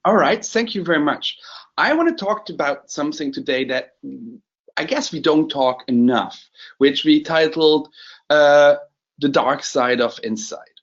All right, thank you very much. I want to talk about something today that I guess we don't talk enough, which we titled The Dark Side of Insight.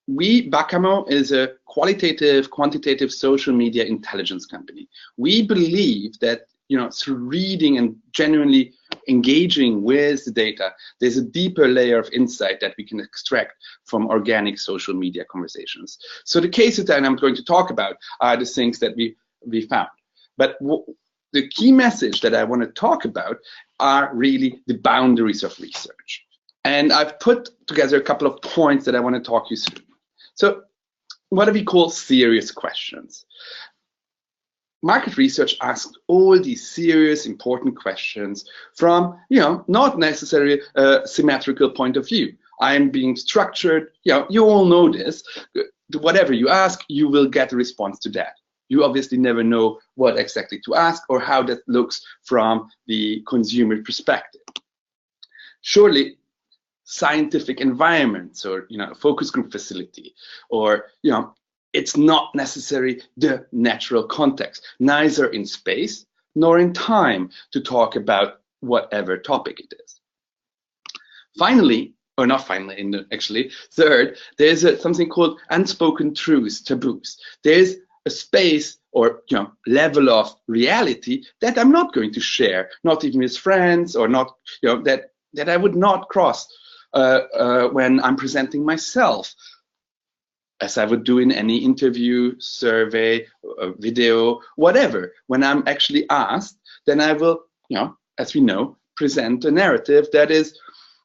Bacamo is a qualitative, quantitative social media intelligence company. We believe that through reading and genuinely engaging with the data, there's a deeper layer of insight that we can extract from organic social media conversations. So the cases that I'm going to talk about are the things that we found. But the key message that I want to talk about are really the boundaries of research. And I've put together a couple of points that I want to talk you through. So what do we call serious questions? Market research asks all these serious, important questions from, not necessarily a symmetrical point of view. I'm being structured. You all know this. Whatever you ask, you will get a response to that. You obviously never know what exactly to ask or how that looks from the consumer perspective. Surely, scientific environments or a focus group facility or it's not necessarily the natural context, neither in space nor in time, to talk about whatever topic it is. Finally, or not finally, actually, third, there's something called unspoken truths, taboos. There's a space or level of reality that I'm not going to share, not even with friends, or not that I would not cross when I'm presenting myself, as I would do in any interview, survey, video, whatever. When I'm actually asked, then I will, as we know, present a narrative that is,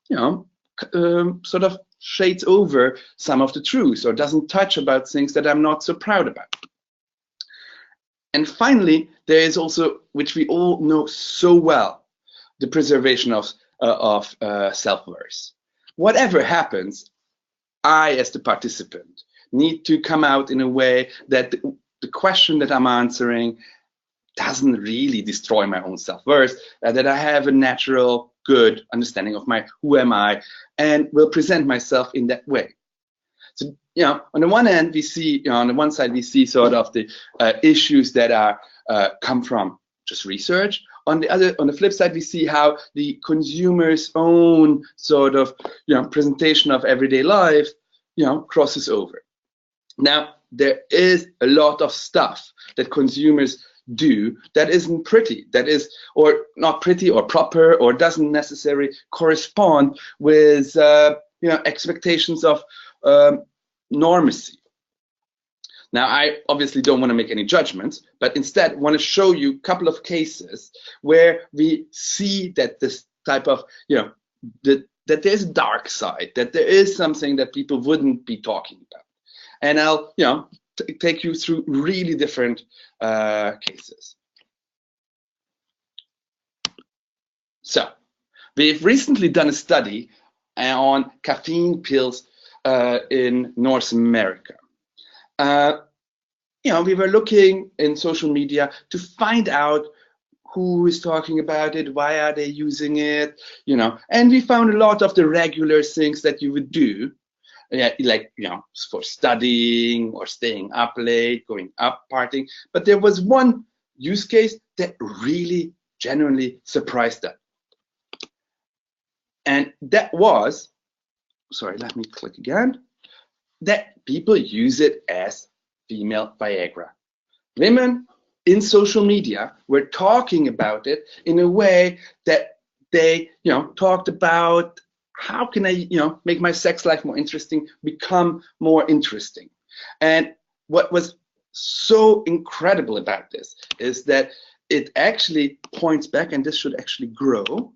sort of shades over some of the truths or doesn't touch about things that I'm not so proud about. And finally, there is also, which we all know so well, the preservation of self-worth. Whatever happens, I, as the participant, need to come out in a way that the question that I'm answering doesn't really destroy my own self-worth, that I have a natural, good understanding of who am I, and will present myself in that way. So, on the one hand, we see, on the one side, we see sort of the issues that are come from just research. On the flip side, we see how the consumer's own sort of, presentation of everyday life, crosses over. Now, there is a lot of stuff that consumers do that isn't pretty, that is, or not pretty or proper, or doesn't necessarily correspond with, expectations of normacy. Now, I obviously don't want to make any judgments, but instead want to show you a couple of cases where we see that this type of, that there's a dark side, that there is something that people wouldn't be talking about. And I'll, take you through really different cases. So, we've recently done a study on caffeine pills in North America. We were looking in social media to find out who is talking about it, why are they using it, and we found a lot of the regular things that you would do, like, for studying or staying up late, going up partying. But there was one use case that really genuinely surprised us. And that was, sorry, let me click again, that people use it as female Viagra. Women in social media were talking about it in a way that they, talked about how can I, make my sex life more interesting, become more interesting. And what was so incredible about this is that it actually points back, and this should actually grow.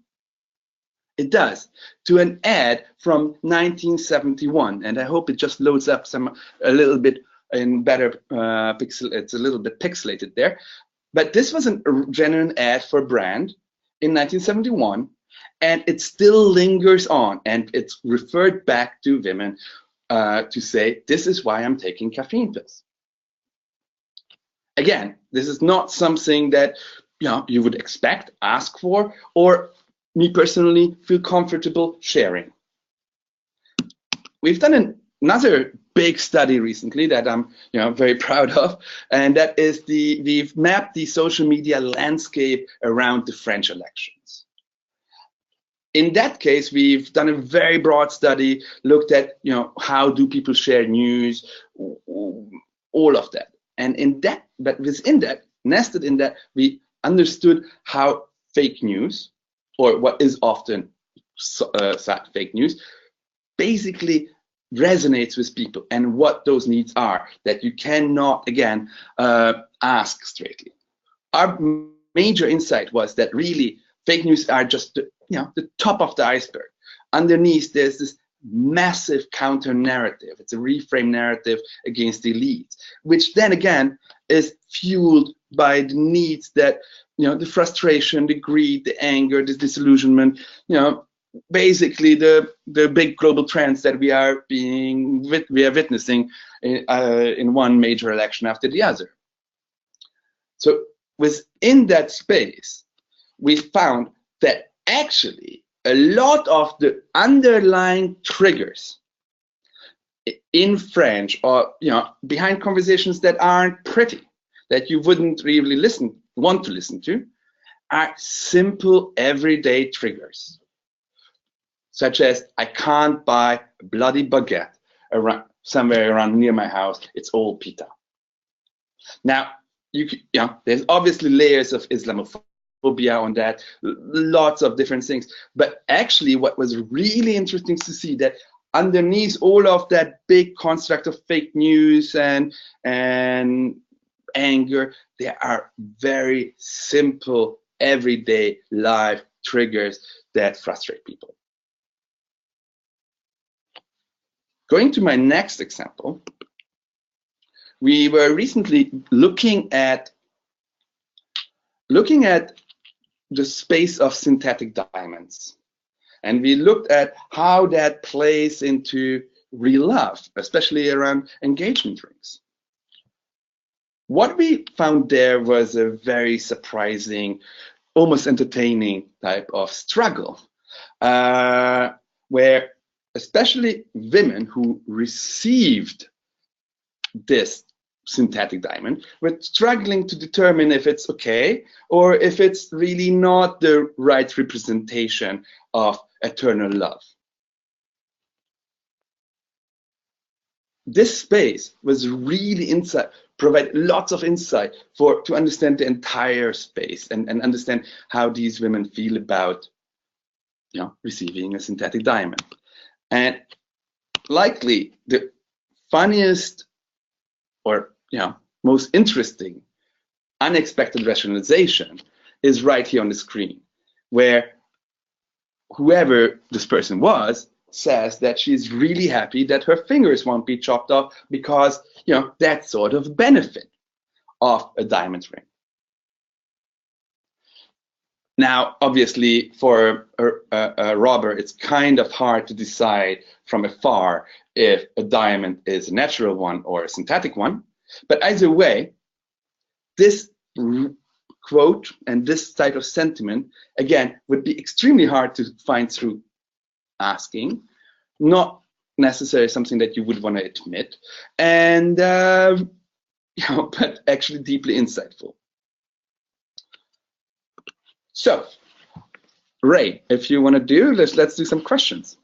It does, to an ad from 1971, and I hope it just loads up a little bit in better pixel. It's a little bit pixelated there, but this was a genuine ad for a brand in 1971, and it still lingers on, and it's referred back to women to say, this is why I'm taking caffeine pills. Again, this is not something that you would expect, ask for, or me personally feel comfortable sharing. We've done another big study recently that I'm very proud of, and that is we've mapped the social media landscape around the French elections. In that case, we've done a very broad study, looked at how do people share news, all of that. And in that, but within that, nested in that, we understood how fake news, or what is often fake news, basically resonates with people and what those needs are that you cannot, again, ask straightly. Our major insight was that really fake news are just the top of the iceberg. Underneath, there's this massive counter narrative. It's a reframe narrative against the elites, which then again is fueled by the needs that, the frustration, the greed, the anger, the disillusionment, basically the big global trends that we are witnessing in one major election after the other. So within that space, we found that actually a lot of the underlying triggers in French, or behind conversations that aren't pretty, that you wouldn't really want to listen to, are simple everyday triggers, such as I can't buy a bloody baguette somewhere around near my house. It's all pita. Now, there's obviously layers of Islamophobia on that, lots of different things. But actually, what was really interesting to see that underneath all of that big construct of fake news and anger, there are very simple, everyday life triggers that frustrate people. Going to my next example, we were recently looking at the space of synthetic diamonds. And we looked at how that plays into real love, especially around engagement rings. What we found there was a very surprising, almost entertaining type of struggle, where especially women who received this synthetic diamond were struggling to determine if it's okay or if it's really not the right representation of eternal love. This space was really provide lots of insight to understand the entire space and understand how these women feel about receiving a synthetic diamond. And likely the funniest or most interesting unexpected rationalization is right here on the screen, where whoever this person was says that she's really happy that her fingers won't be chopped off because that sort of benefit of a diamond ring. Now, obviously, for a robber, it's kind of hard to decide from afar if a diamond is a natural one or a synthetic one. But either way, this quote and this type of sentiment, again, would be extremely hard to find through asking, not necessarily something that you would want to admit, and but actually deeply insightful. So, Ray, if you want to let's do some questions.